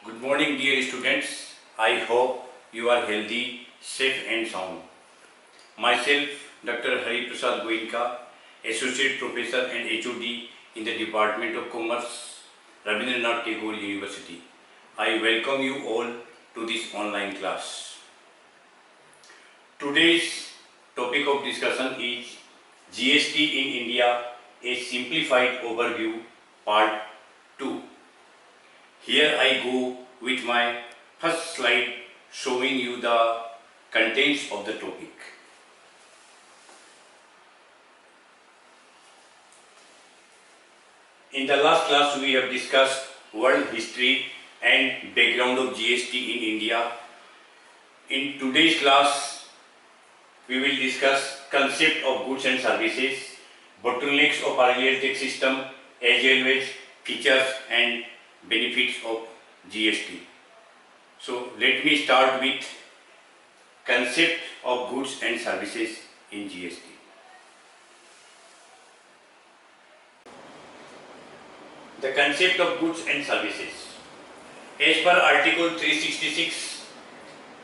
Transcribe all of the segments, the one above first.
Good morning, dear students. I hope you are healthy, safe and sound. Myself, Dr. Hari Prasad Goenka, Associate Professor and HOD in the Department of Commerce, Rabindranath Tagore University. I welcome you all to this online class. Today's topic of discussion is GST in India, a simplified overview, part 2. Here I go with my first slide showing you the contents of the topic. In the last class we have discussed world history and background of GST in India. In today's class we will discuss concept of goods and services, bottlenecks of earlier tax system, as well as features and benefits of GST. So let me start with concept of goods and services in GST. The concept of goods and services. As per Article 366,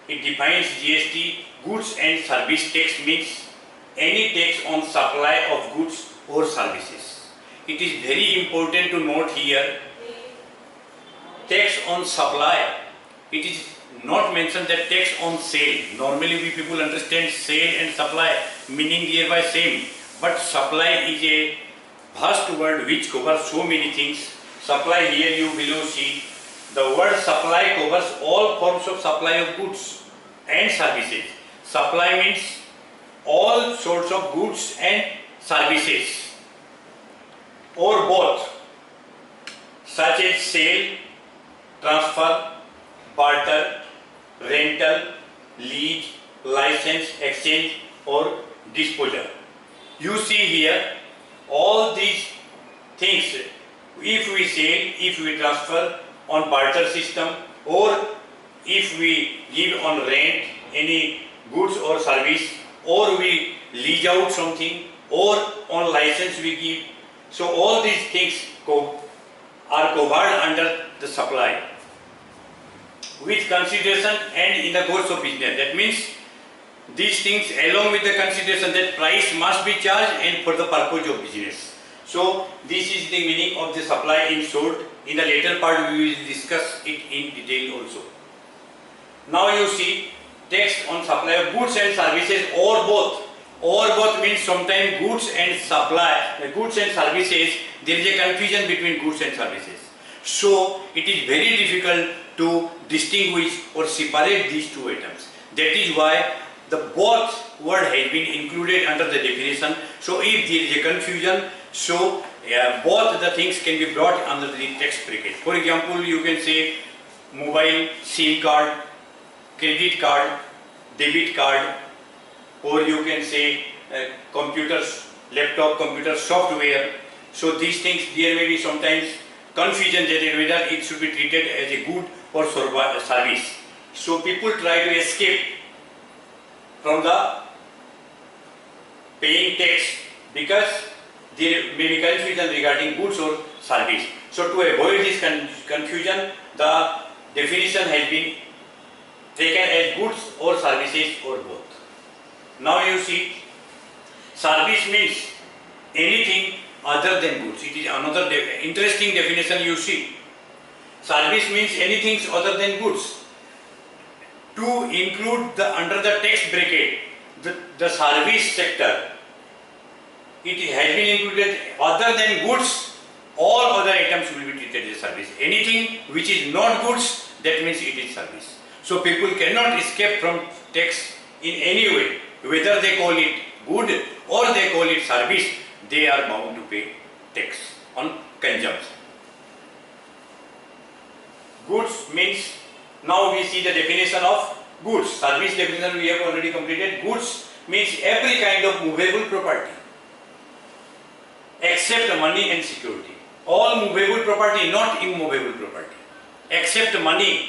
it defines GST, goods and service tax means any tax on supply of goods or services. It is very important to note here tax on supply. It is not mentioned that tax on sale. Normally we people understand sale and supply meaning thereby same, but supply is a vast word which covers so many things. Supply, here you below see the word supply covers all forms of supply of goods and services. Supply means all sorts of goods and services or both, such as sale, transfer, barter, rental, lease, license, exchange or disposal. You see here all these things. If we sell, if we transfer on barter system, or if we give on rent any goods or service, or we lease out something, or on license we give. So all these things are covered under the supply with consideration and in the course of business. That means these things along with the consideration that price must be charged and for the purpose of business. So this is the meaning of the supply in short. In the later part we will discuss it in detail also. Now you see text on supply of goods and services or both. Or both means sometimes goods and supply, goods and services, there is a confusion between goods and services. So it is very difficult to distinguish or separate these two items. That is why the both word has been included under the definition. So if there is a confusion, so both the things can be brought under the text bracket. For example, you can say mobile, SIM card, credit card, debit card, or you can say computers, laptop, computer, software. So these things, there may be sometimes confusion that whether it should be treated as a good or service. So people try to escape from the paying tax because there may be confusion regarding goods or service. So to avoid this confusion, the definition has been taken as goods or services or both. Now you see, service means anything other than goods. It is another interesting definition you see. Service means anything other than goods. To include under the text bracket the service sector, it has been included other than goods, all other items will be treated as service. Anything which is not goods, that means it is service. So people cannot escape from tax in any way. Whether they call it good or they call it service, they are bound to pay tax on consumption. Goods means, now we see the definition of goods. Service definition we have already completed. Goods means every kind of movable property except money and security. All movable property, not immovable property, except money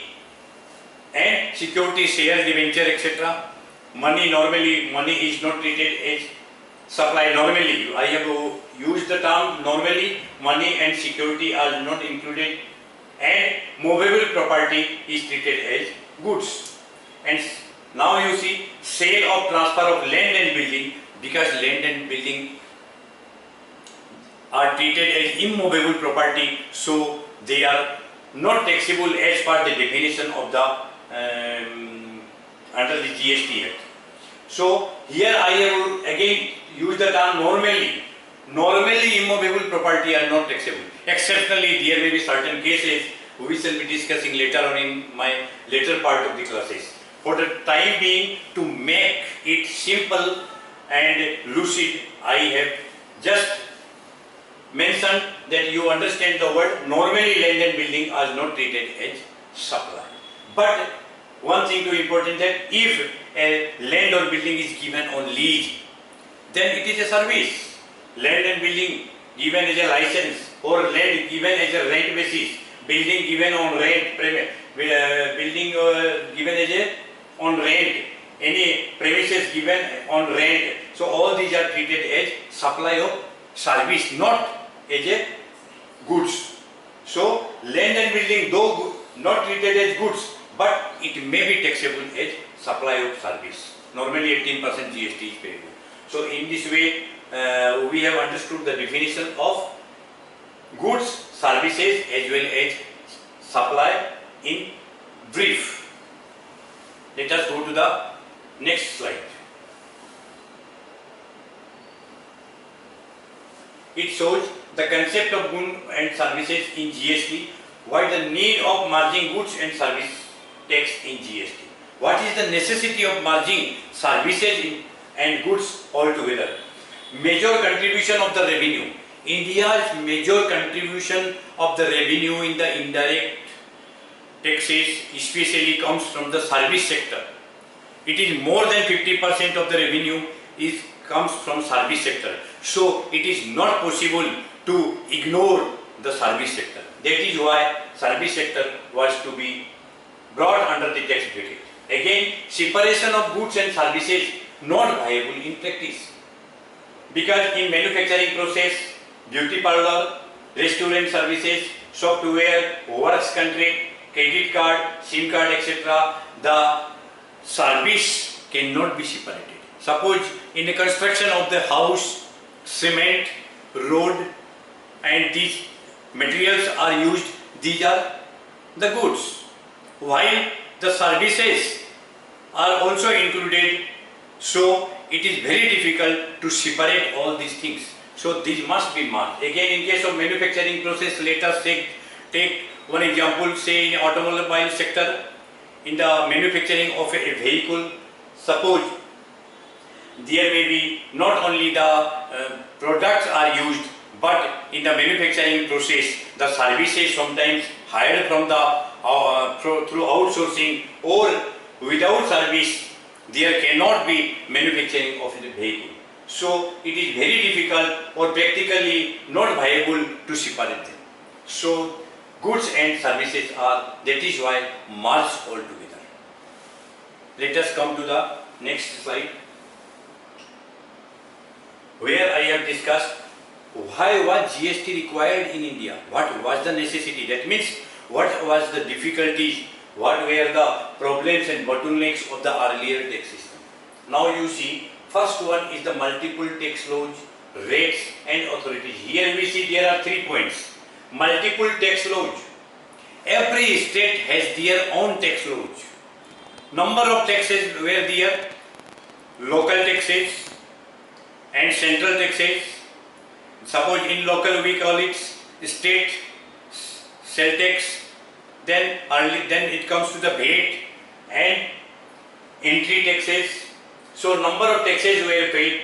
and security, shares, debenture, etc. Money, normally money is not treated as supply. Normally I have used the term normally, money and security are not included, and movable property is treated as goods. And now you see sale or transfer of land and building, because land and building are treated as immovable property, so they are not taxable as per the definition of the under the GST Act. So here I have again used the term normally. Normally immovable property are not taxable. Exceptionally there may be certain cases we shall be discussing later on in my later part of the classes. For the time being, to make it simple and lucid, I have just mentioned that you understand the word. Normally land and building are not treated as supply. But one thing to important, that if a land or building is given on lease, then it is a service. Land and building given as a license, or land given as a rent basis, building given on rent, building given as a on rent, any premises given on rent. So all these are treated as supply of service, not as a goods. So land and building, though not treated as goods, but it may be taxable as supply of service. Normally 18% GST is payable. So in this way we have understood the definition of goods, services as well as supply in brief. Let us go to the next slide. It shows the concept of goods and services in GST. What is the need of merging goods and service tax in GST? What is the necessity of merging services and goods all together? Major contribution of the revenue. India's major contribution of the revenue in the indirect taxes especially comes from the service sector. It is more than 50% of the revenue comes from service sector. So it is not possible to ignore the service sector. That is why service sector was to be brought under the tax bracket. Again, separation of goods and services not viable in practice, because in manufacturing process, beauty parlor, restaurant services, software, works contract, credit card, SIM card, etc., the service cannot be separated. Suppose in the construction of the house, cement, road, and these materials are used, these are the goods, while the services are also included. So it is very difficult to separate all these things. So these must be marked. Again, in case of manufacturing process, let us take one example, say in automobile sector, in the manufacturing of a vehicle, suppose there may be not only the products are used, but in the manufacturing process, the services sometimes hired from the through outsourcing, or without service, there cannot be manufacturing of the vehicle. So it is very difficult or practically not viable to separate them. So goods and services are, that is why, merged all together. Let us come to the next slide, where I have discussed why was GST required in India, what was the necessity, that means what was the difficulties, what were the problems and bottlenecks of the earlier tax system. Now you see, first one is the multiple tax laws, rates and authorities. Here we see there are 3 points. Multiple tax laws. Every state has their own tax laws. Number of taxes were there, local taxes and central taxes. Suppose in local we call it state cell tax, then it comes to the VAT and entry taxes. So number of taxes were paid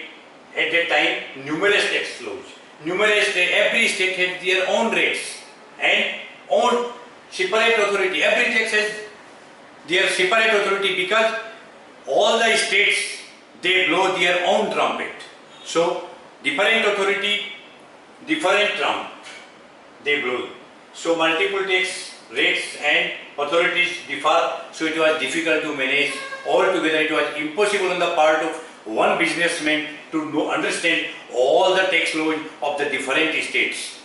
at that time, numerous tax laws. Every state has their own rates and own separate authority. Every tax has their separate authority, because all the states, they blow their own trumpet. So different authority, different trump they blow. So multiple tax rates and authorities differ, so it was difficult to manage. Altogether it was impossible on the part of one businessman to understand all the tax laws of the different states.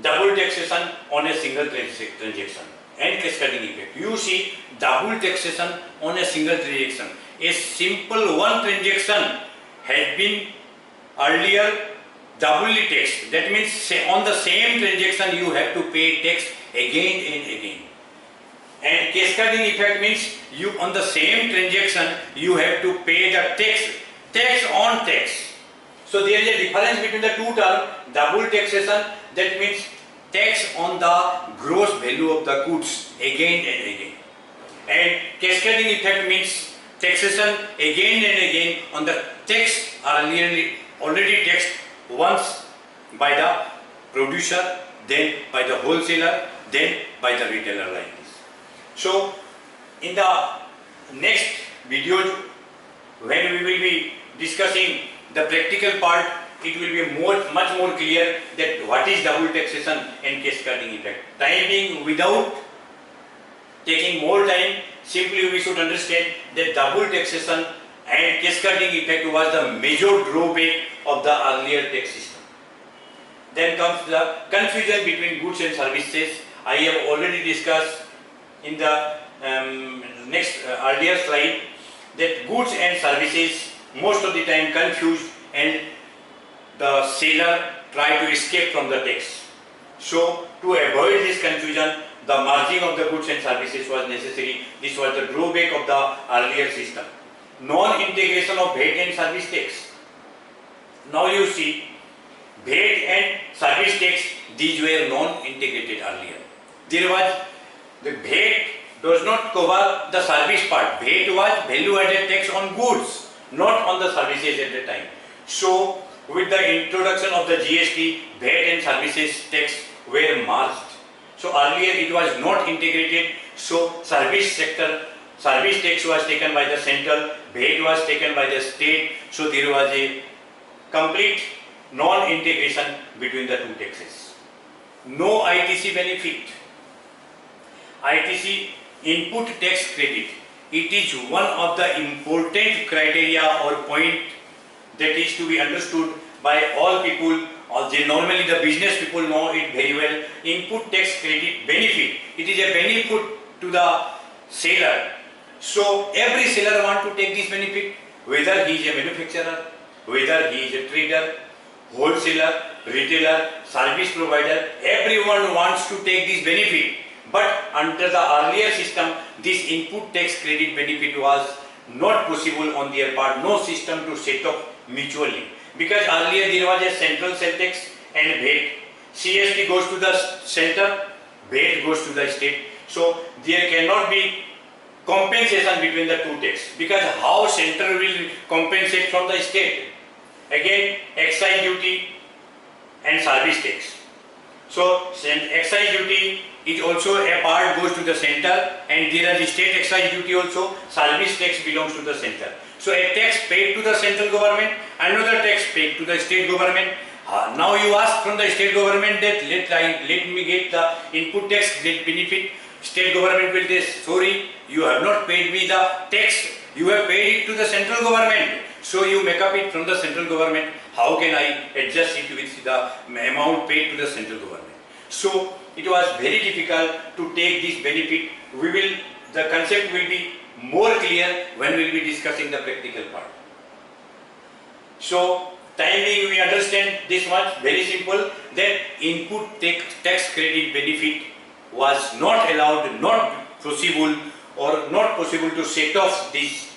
double taxation on a single transaction and cascading effect. You see double taxation on a single transaction. A simple one transaction has been earlier doubly taxed. That means on the same transaction you have to pay tax again and again. And cascading effect means you on the same transaction you have to pay the tax on tax. So there is a difference between the two terms. Double taxation, that means tax on the gross value of the goods again and again. And cascading effect means taxation again and again on the tax already taxed once by the producer, then by the wholesaler, then by the retailer like this. So in the next video, when we will be discussing the practical part, it will be much more clear that what is double taxation and cascading effect. Time being, without taking more time, simply we should understand that double taxation and cascading effect was the major drawback of the earlier tax system. Then comes the confusion between goods and services. I have already discussed in the earlier slide that goods and services most of the time confused, and the seller try to escape from the tax. So to avoid this confusion, the merging of the goods and services was necessary. This was the drawback of the earlier system. Non-integration of VAT and service tax. Now you see, VAT and service tax, these were non-integrated earlier. There was the VAT does not cover the service part. VAT was value-added tax on goods, not on the services at the time. So with the introduction of the GST, VAT and services tax were merged. So earlier it was not integrated. So service tax was taken by the central, VAT was taken by the state. So there was a complete non-integration between the two taxes. No ITC benefit. ITC, input tax credit. It is one of the important criteria or point that is to be understood by all people. Normally the business people know it very well. Input tax credit benefit. It is a benefit to the seller. So every seller wants to take this benefit, whether he is a manufacturer, whether he is a trader, wholesaler, retailer, service provider, everyone wants to take this benefit. But under the earlier system, this input tax credit benefit was not possible on their part, no system to set up mutually. Because earlier there was a central sale tax and VAT. CST goes to the center, VAT goes to the state. So there cannot be compensation between the two taxes. Because how center will compensate from the state? Again, excise duty and service tax. So excise duty is also a part goes to the center, and there is state excise duty also. Service tax belongs to the center. So a tax paid to the central government, another tax paid to the state government. Now you ask from the state government that let me get the input tax benefit. State government will say, sorry, you have not paid me the tax. You have paid it to the central government. So you make up it from the central government. How can I adjust it with the amount paid to the central government? So it was very difficult to take this benefit. The concept will be more clear when we will be discussing the practical part. So timing, we understand this much, very simple, that input tax credit benefit was not allowed, not possible, or not possible to set off this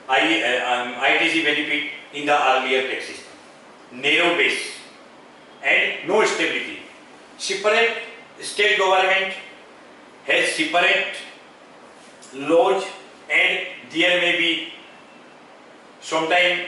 ITC benefit in the earlier tax system. Narrow base and no stability. Separate state government has separate laws, and there may be sometime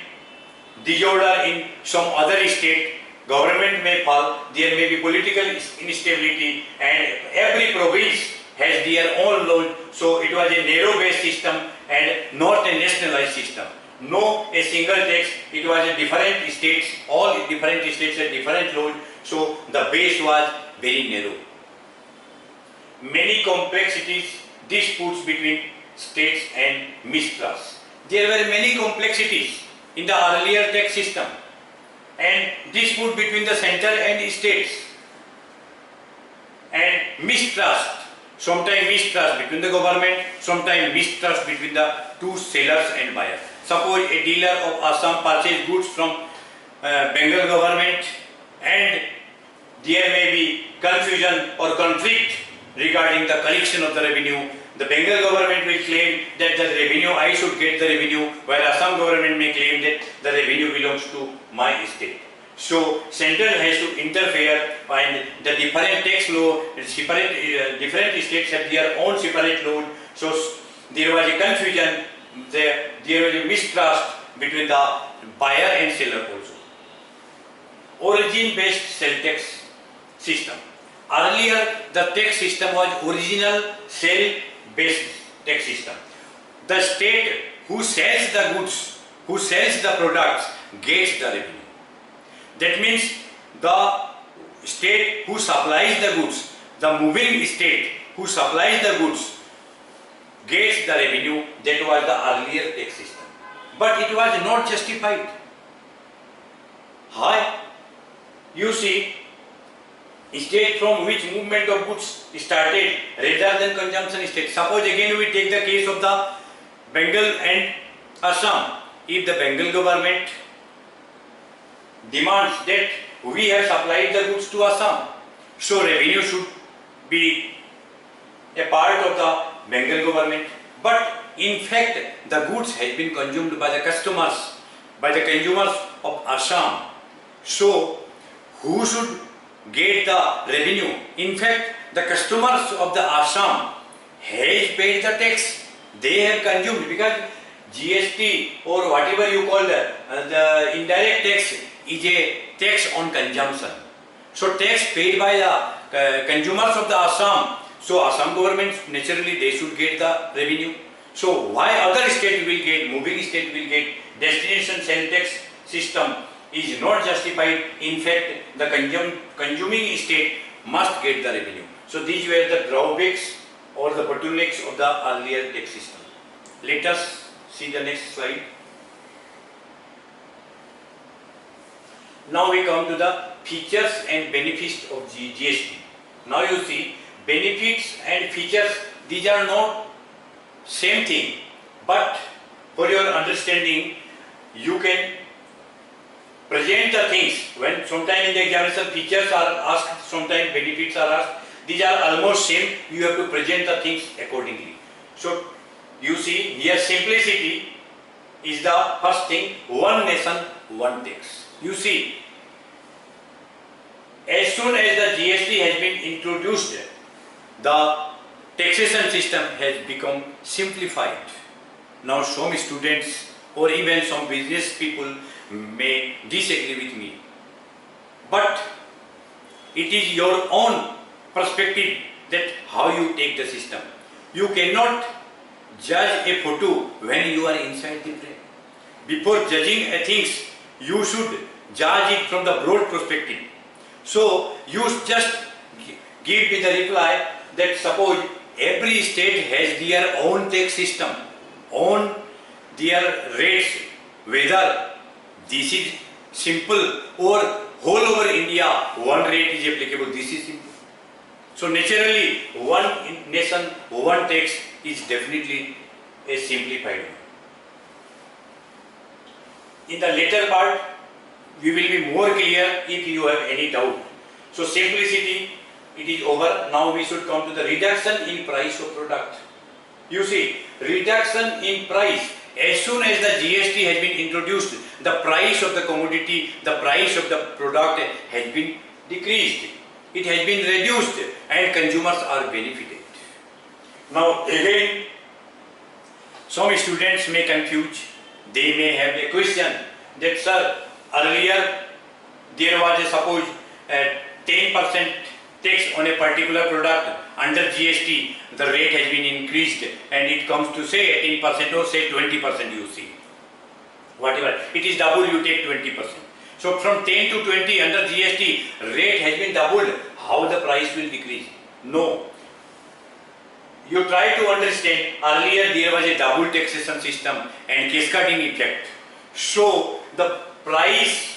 disorder in some other state. Government may fall, there may be political instability, and every province has their own law. So it was a narrow-based system and not a nationalized system. No a single tax, it was a different states, all different states had different laws. So the base was very narrow. Many complexities, disputes between states and mistrust. There were many complexities in the earlier tax system. and dispute between the center and states, and mistrust, sometimes mistrust between the government, sometimes mistrust between the two sellers and buyers. Suppose a dealer of Assam purchase goods from Bengal government, and there may be confusion or conflict regarding the collection of the revenue. The Bengal government will claim that the revenue, I should get the revenue, while Assam government may claim that the revenue belongs to my state. So central has to interfere, and the different tax law, different states have their own separate laws. So there was a confusion, there was a mistrust between the buyer and seller also. Origin based sale tax system. Earlier the tax system was original sale based tax system. The state who sells the goods, who sells the products, gets the revenue. That means the state who supplies the goods, the moving state who supplies the goods, gets the revenue. That was the earlier tax system. But it was not justified. Why? You see, state from which movement of goods started rather than consumption state. Suppose again we take the case of the Bengal and Assam. If the Bengal government demands that we have supplied the goods to Assam, so revenue should be a part of the Bengal government. But in fact, the goods has been consumed by the customers, by the consumers of Assam. So who should get the revenue? In fact, the customers of the Assam has paid the tax. They have consumed, because GST or whatever you call the indirect tax is a tax on consumption. So tax paid by the consumers of the Assam. So Assam government, naturally they should get the revenue. So why other state will get, moving state will get, destination sale tax system is not justified. In fact, the consuming state must get the revenue. So these were the drawbacks or the bottlenecks of the earlier tax system. Let us see the next slide. Now we come to the features and benefits of GST. Now you see, benefits and features, these are not same thing, but for your understanding, you can present the things. When sometime in the examination features are asked, sometimes benefits are asked, these are almost same. You have to present the things accordingly. So you see here, simplicity is the first thing. One nation, one tax. You see, as soon as the GST has been introduced, the taxation system has become simplified. Now some students or even some business people may disagree with me, but it is your own perspective that how you take the system. You cannot judge a photo when you are inside the frame. Before judging a things, you should judge it from the broad perspective. So you just give me the reply that suppose every state has their own tax system, on their rates, whether this is simple or whole over India one rate is applicable, this is simple. So naturally one nation, one tax is definitely a simplified one. In the later part, we will be more clear if you have any doubt. So simplicity, it is over. Now we should come to the reduction in price of product. You see, reduction in price. As soon as the GST has been introduced, the price of the commodity, the price of the product has been decreased. It has been reduced and consumers are benefited. Now again, some students may confuse. They may have a question that, sir, earlier there was a suppose 10% tax on a particular product. Under GST the rate has been increased and it comes to say 18% or say 20%, you see. Whatever, it is double, you take 20%. So from 10 to 20 under GST rate has been doubled. How the price will decrease? No. You try to understand, earlier there was a double taxation system and cascading effect. So the price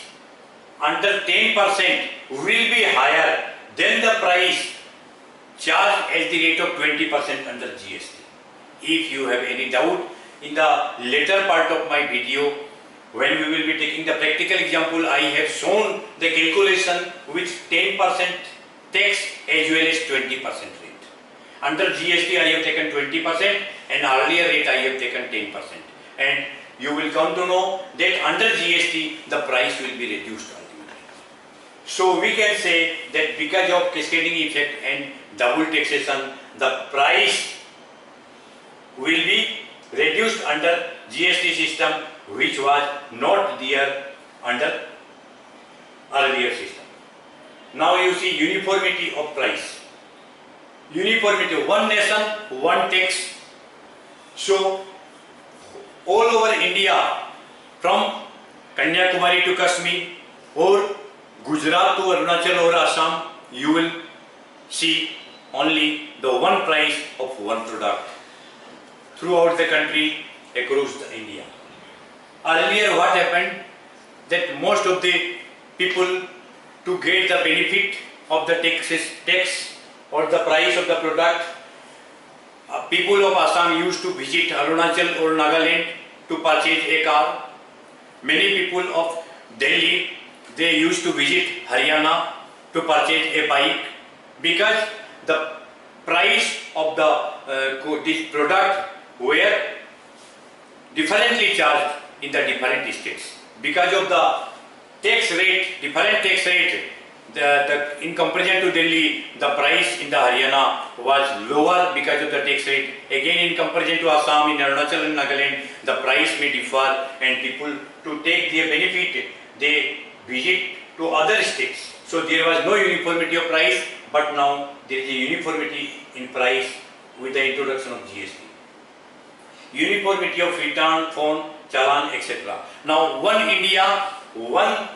under 10% will be higher than the price charged at the rate of 20% under GST. If you have any doubt, in the later part of my video, when we will be taking the practical example, I have shown the calculation with 10% tax as well as 20% rate. Under GST I have taken 20% and earlier rate I have taken 10%. And you will come to know that under GST the price will be reduced ultimately. So we can say that because of cascading effect and double taxation, the price will be reduced under GST system, which was not there under earlier system. Now you see uniformity of price. Uniformity, one nation, one tax. So all over India, from Kanyakumari to Kashmir or Gujarat to Arunachal or Assam, you will see only the one price of one product throughout the country, across the India. Earlier what happened, that most of the people, to get the benefit of the tax or the price of the product, people of Assam used to visit Arunachal or Nagaland to purchase a car. Many people of Delhi, they used to visit Haryana to purchase a bike, because the price of this product were differently charged in the different states. Because of the tax rate, different tax rate, in comparison to Delhi, the price in the Haryana was lower because of the tax rate. Again, in comparison to Assam, in Arunachal and Nagaland, the price may differ, and people, to take their benefit, they visit to other states. So there was no uniformity of price, but now there is a uniformity in price with the introduction of GST. Uniformity of return, form, challan, etc. Now one India, one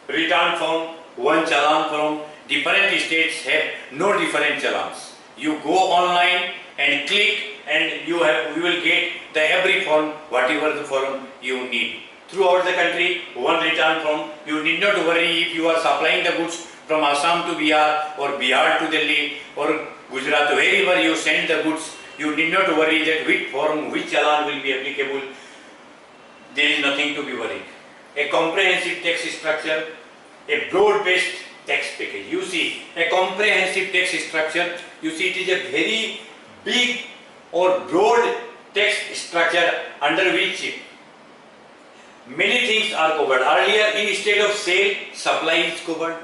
return form, one challan form. Different states have no different challans. You go online and click, and you will get the every form, whatever the form you need. Throughout the country, one return form. You need not worry if you are supplying the goods from Assam to Bihar or Bihar to Delhi or Gujarat, wherever you send the goods. You need not worry that which form, which challan will be applicable. There is nothing to be worried. A comprehensive tax structure, a broad-based tax package. You see, a comprehensive tax structure, you see it is a very big or broad tax structure under which many things are covered. Earlier, instead of sale, supply is covered.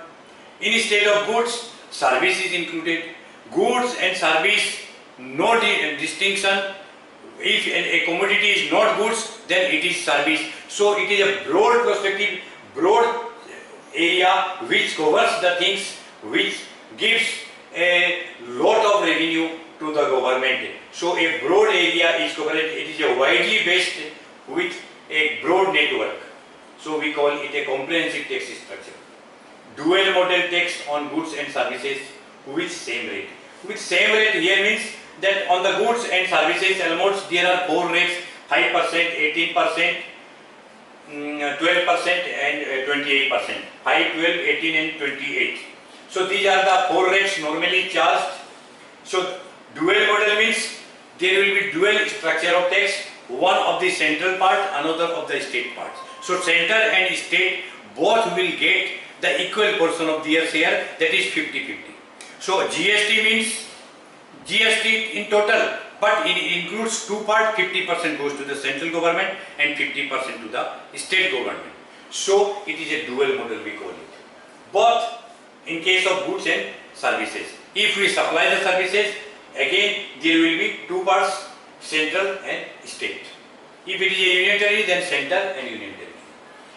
Instead of goods, service is included. Goods and service, no distinction. If a commodity is not goods, then it is service. So it is a broad perspective, broad area which covers the things, which gives a lot of revenue to the government. So a broad area is covered. It is a widely based with a broad network. So we call it a comprehensive tax structure. Dual model tax on goods and services with same rate. With same rate here means that on the goods and services almost there are 4 rates: 5%, 18%, 12% and 28%. 5, 12, 18 and 28. So these are the 4 rates normally charged. So dual model means there will be dual structure of tax, one of the central part, another of the state parts. So center and state both will get the equal portion of their share, that is 50-50. So GST means GST in total, but it includes 2 parts. 50% goes to the central government and 50% to the state government. So it is a dual model, we call it. Both in case of goods and services. If we supply the services, again there will be 2 parts, central and state. If it is a unitary, then center and union territory.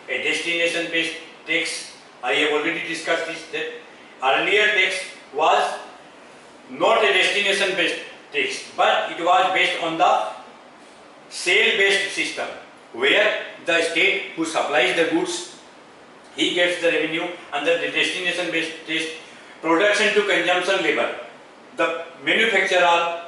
A destination based tax, I have already discussed this, that earlier tax was not a destination based tax, but it was based on the sale based system, where the state who supplies the goods, he gets the revenue. Under the destination based tax, production to consumption level, the manufacturer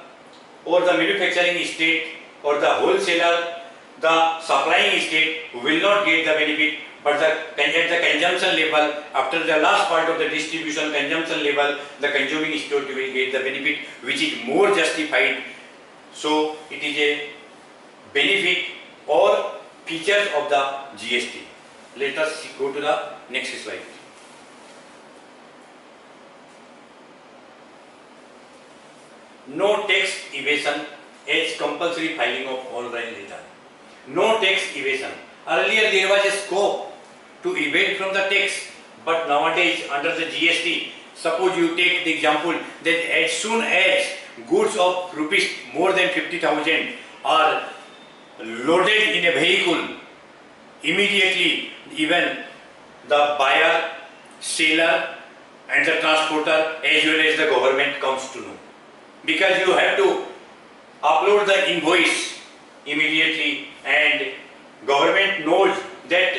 or the manufacturing state or the wholesaler, the supplying state will not get the benefit, but at the consumption level, after the last part of the distribution consumption level, the consuming state will get the benefit which is more justified. So it is a benefit or features of the GST. Let us go to the next slide. No tax evasion as compulsory filing of online return. No tax evasion. Earlier there was a scope to evade from the tax, but nowadays under the GST, suppose you take the example that as soon as goods of rupees more than 50,000 are loaded in a vehicle, immediately even the buyer, seller and the transporter as well as the government comes to know. Because you have to upload the invoice immediately, and government knows that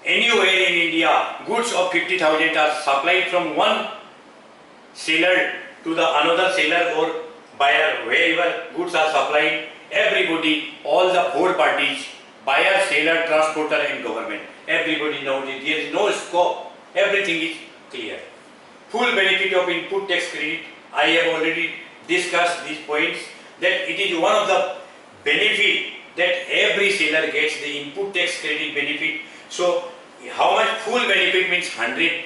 anywhere in India goods of 50,000 are supplied from one seller to the another seller or buyer. Wherever goods are supplied, everybody, all the four parties, buyer, seller, transporter and government, everybody knows it. There is no scope, everything is clear. Full benefit of input tax credit, I have already discussed these points, that it is one of the benefit that every seller gets, the input tax credit benefit. So how much full benefit means 100%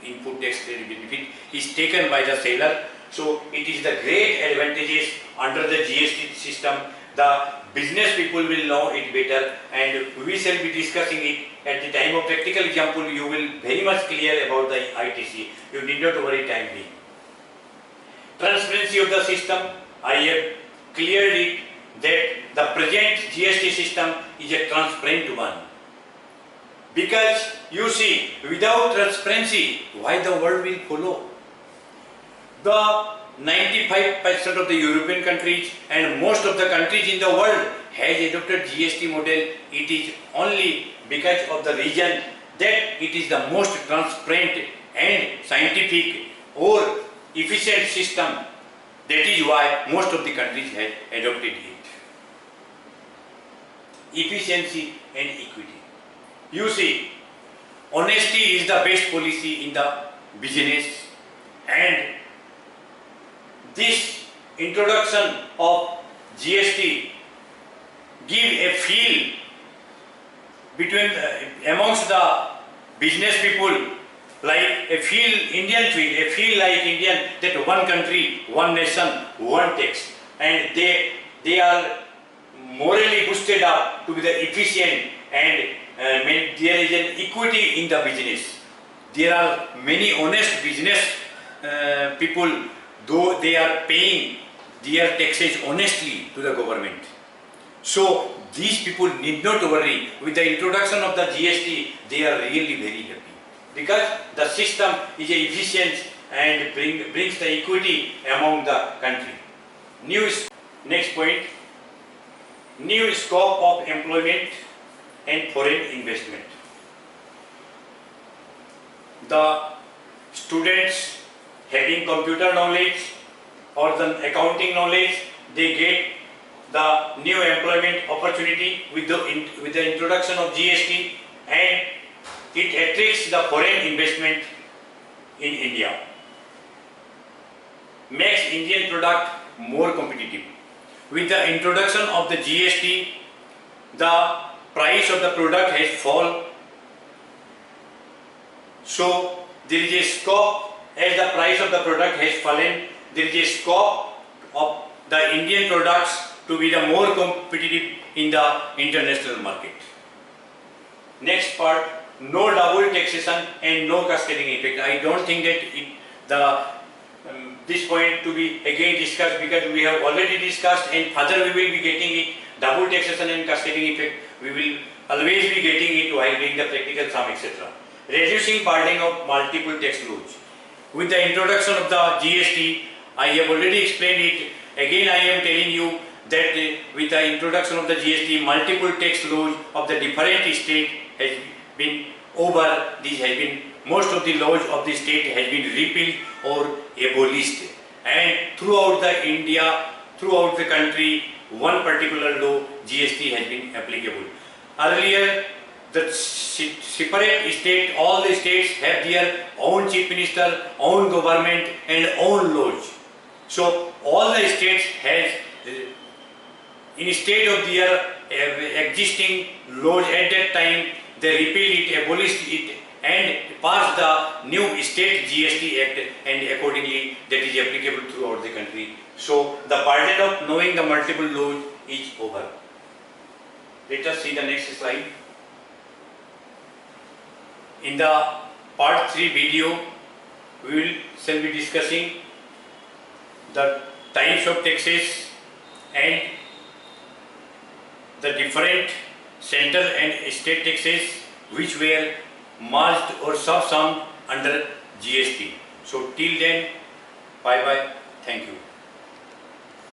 input tax credit benefit is taken by the seller. So it is the great advantages under the GST system. The business people will know it better, and we shall be discussing it at the time of practical example. You will very much clear about the ITC. You need not worry time being. Transparency of the system, I have cleared it that the present GST system is a transparent one. Because you see, without transparency, why the world will follow? The 95% of the European countries and most of the countries in the world has adopted GST model. It is only because of the reason that it is the most transparent and scientific or efficient system. That is why most of the countries have adopted it. Efficiency and equity. You see, honesty is the best policy in the business, and this introduction of GST give a feel between amongst the business people, like a feel Indian feel, a feel like Indian, that one country, one nation, one tax, and they are morally boosted up to be the efficient, and there is an equity in the business. There are many honest business people, though they are paying their taxes honestly to the government. So these people need not worry. With the introduction of the GST, they are really very happy, because the system is efficient and brings the equity among the country. Next point, new scope of employment and foreign investment. The students having computer knowledge or the accounting knowledge, they get the new employment opportunity with the introduction of GST, and it attracts the foreign investment in India, makes Indian product more competitive. With the introduction of the GST, the price of the product has fallen. So there is a scope, as the price of the product has fallen, there is a scope of the Indian products to be the more competitive in the international market. Next part, no double taxation and no cascading effect. I don't think that this point to be again discussed, because we have already discussed, and further we will be getting it. Double taxation and cascading effect, we will always be getting it while doing the practical sum, etc. Reducing burden of multiple tax laws. With the introduction of the GST, I have already explained it. Again, I am telling you that with the introduction of the GST, multiple tax laws of the different state has been over. This has been, most of the laws of the state has been repealed or abolished, and throughout the India, throughout the country, one particular law, GST, has been applicable. Earlier, the separate state, all the states have their own chief minister, own government and own laws. So all the states has instead of their existing laws at that time, they repealed it, abolished it and passed the new state GST Act, and accordingly that is applicable throughout the country. So the burden of knowing the multiple laws is over. Let us see the next slide. In the part 3 video, we shall be discussing the types of taxes and the different central and state taxes which were merged or subsumed under GST. So till then, bye bye, thank you.